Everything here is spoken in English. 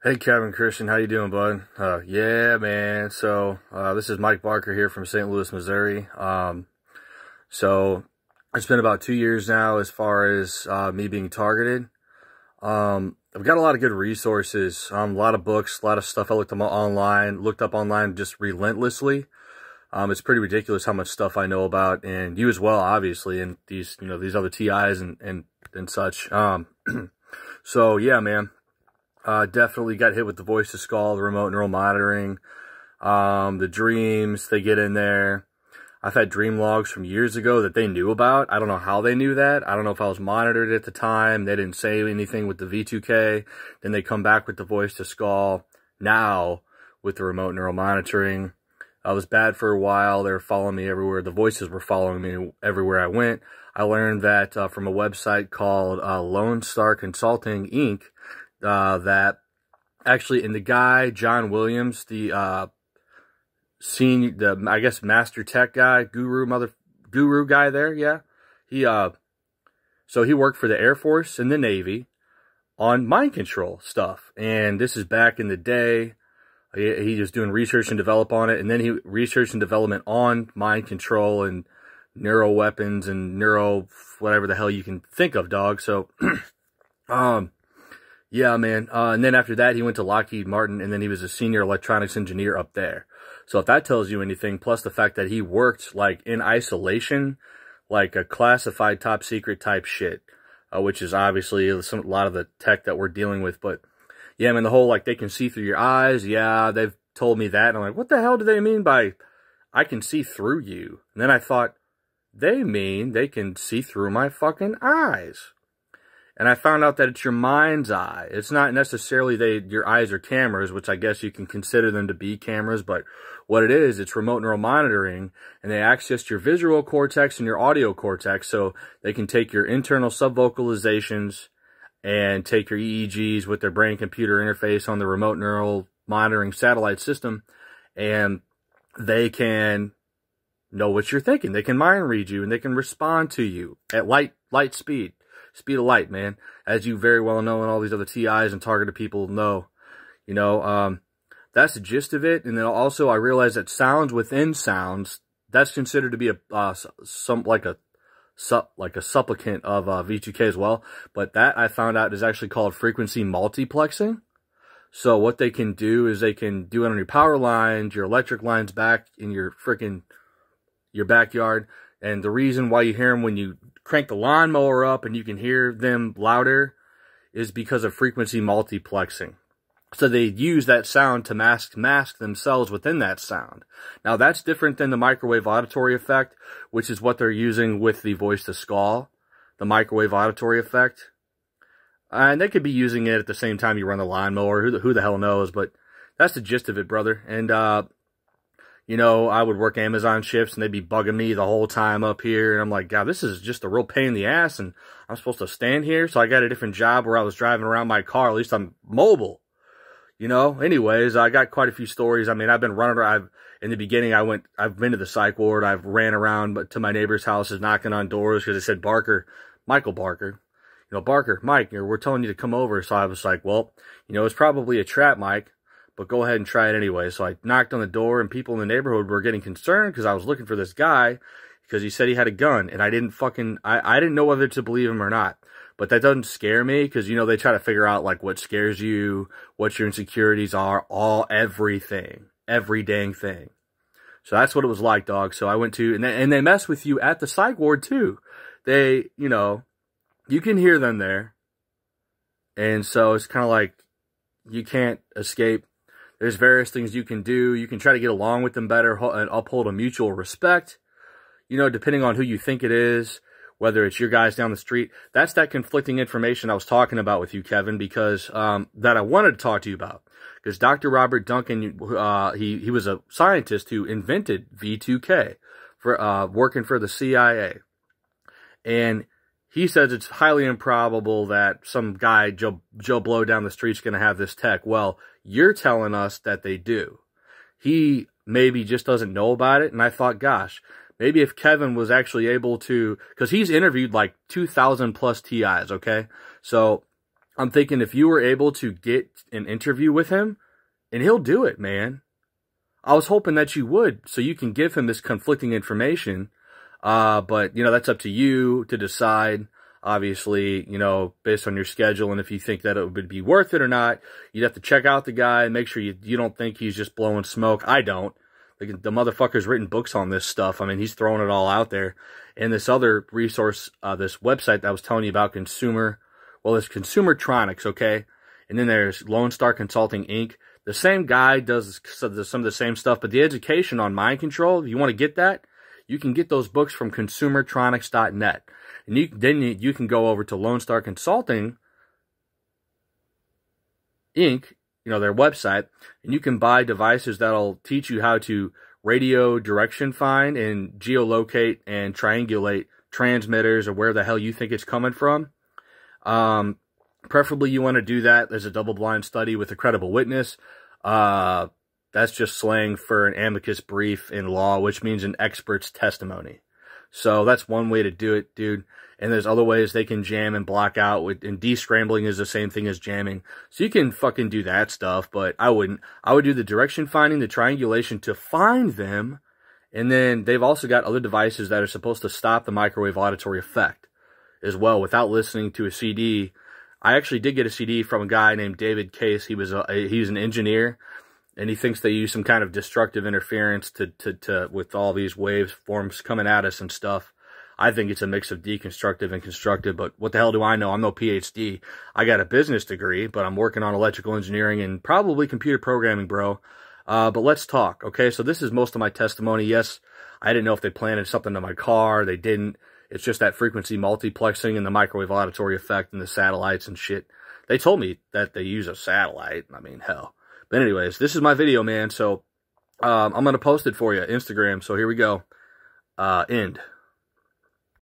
Hey Kevin, Christian, how you doing, bud? Yeah, man. This is Mike Barker here from St. Louis, Missouri. So it's been about 2 years now as far as me being targeted. I've got a lot of good resources, a lot of books, a lot of stuff I looked up online just relentlessly. It's pretty ridiculous how much stuff I know about, and you as well, obviously, and these other TIs and such. So yeah, man. Definitely got hit with the voice to skull, the remote neural monitoring, the dreams they get in there. I've had dream logs from years ago that they knew about. I don't know how they knew that. I don't know if I was monitored at the time. They didn't say anything with the V2K. Then they come back with the voice to skull. Now, with the remote neural monitoring, I was bad for a while. They were following me everywhere. The voices were following me everywhere I went. I learned that from a website called Lone Star Consulting, Inc., that actually, and the guy, John Williams, the I guess master tech guy, guru guy there, yeah. So he worked for the Air Force and the Navy on mind control stuff. And this is back in the day. He was doing research and develop on it. And then he research and development on mind control and neuro weapons and whatever the hell you can think of, dog. So, yeah, man. And then after that, he went to Lockheed Martin, and then he was a senior electronics engineer up there. So if that tells you anything, plus the fact that he worked, like, in isolation, like a classified top secret type shit, which is obviously a lot of the tech that we're dealing with. But, yeah, man, the whole, like, they can see through your eyes, yeah, they've told me that. And I'm like, what the hell do they mean by I can see through you? And then I thought, they mean they can see through my fucking eyes. And I found out that it's your mind's eye. It's not necessarily your eyes are cameras, which I guess you can consider them to be cameras, but what it is, it's remote neural monitoring, and they access your visual cortex and your audio cortex, so they can take your internal subvocalizations and take your EEGs with their brain-computer interface on the remote neural monitoring satellite system, and they can know what you're thinking. They can mind read you, and they can respond to you at light speed. Speed of light, man. As you very well know, and all these other TIs and targeted people know. That's the gist of it. And then also I realized that sounds within sounds, that's considered to be a supplicant of V2K as well. But that I found out is actually called frequency multiplexing. So what they can do is they can do it on your power lines, your electric lines back in your backyard. And the reason why you hear them when you crank the lawnmower up and you can hear them louder is because of frequency multiplexing. So they use that sound to mask themselves within that sound. Now that's different than the microwave auditory effect, which is what they're using with the voice to skull, the microwave auditory effect. And they could be using it at the same time you run the lawnmower. Who the hell knows? But that's the gist of it, brother. And I would work Amazon shifts and they'd be bugging me the whole time up here. And I'm like, God, this is just a real pain in the ass. And I'm supposed to stand here. So I got a different job where I was driving around my car. At least I'm mobile. Anyways, I got quite a few stories. I mean, I've been running around. In the beginning, I've been to the psych ward. I've ran around to my neighbor's houses, knocking on doors because it said Michael Barker. Barker, Mike, we're telling you to come over. So I was like, well, it's probably a trap, Mike. But go ahead and try it anyway. So I knocked on the door, and people in the neighborhood were getting concerned because I was looking for this guy because he said he had a gun, and I didn't know whether to believe him or not. But that doesn't scare me because, they try to figure out, like, what scares you, what your insecurities are, everything, every dang thing. So that's what it was like, dog. So I went to, and they mess with you at the psych ward, too. They, you can hear them there. And so it's kind of like you can't escape. There's various things you can do. You can try to get along with them better and uphold a mutual respect, depending on who you think it is, whether it's your guys down the street. That's that conflicting information I was talking about with you, Kevin, because that I wanted to talk to you about. Because Dr. Robert Duncan, he was a scientist who invented V2K for working for the CIA. And he says it's highly improbable that some guy, Joe Blow down the street's going to have this tech. Well, you're telling us that they do. He maybe just doesn't know about it. And I thought, gosh, maybe if Kevin was actually able to, because he's interviewed like 2,000 plus TIs, okay? So I'm thinking if you were able to get an interview with him, and he'll do it, man. I was hoping that you would, so you can give him this conflicting information. But, you know, that's up to you to decide, obviously, you know, based on your schedule. And if you think that it would be worth it or not, you'd have to check out the guy and make sure you don't think he's just blowing smoke. I don't. The motherfucker's written books on this stuff. I mean, he's throwing it all out there. And this other resource, this website that I was telling you about, there's Consumertronics, okay? And then there's Lone Star Consulting, Inc. The same guy does some of the same stuff, but the education on mind control, if you want to get that, you can get those books from consumertronics.net. And then you can go over to Lone Star Consulting, Inc., you know, their website, and you can buy devices that'll teach you how to radio direction find and geolocate and triangulate transmitters or where the hell you think it's coming from. Preferably you want to do that. There's a double-blind study with a credible witness. That's just slang for an amicus brief in law, which means an expert's testimony. So that's one way to do it, dude. And there's other ways they can jam and block out. And descrambling is the same thing as jamming. So you can fucking do that stuff, but I wouldn't. I would do the direction finding, the triangulation to find them. And then they've also got other devices that are supposed to stop the microwave auditory effect as well without listening to a CD. I actually did get a CD from a guy named David Case. He's an engineer, and he thinks they use some kind of destructive interference with all these waveforms coming at us and stuff. I think it's a mix of deconstructive and constructive, but what the hell do I know? I'm no PhD. I got a business degree, but I'm working on electrical engineering and probably computer programming, bro. But let's talk, okay? So this is most of my testimony. Yes, I didn't know if they planted something to my car. They didn't. It's just that frequency multiplexing and the microwave auditory effect and the satellites and shit. They told me that they use a satellite. I mean, hell. But anyways, this is my video, man. So I'm going to post it for you, Instagram. So here we go. End.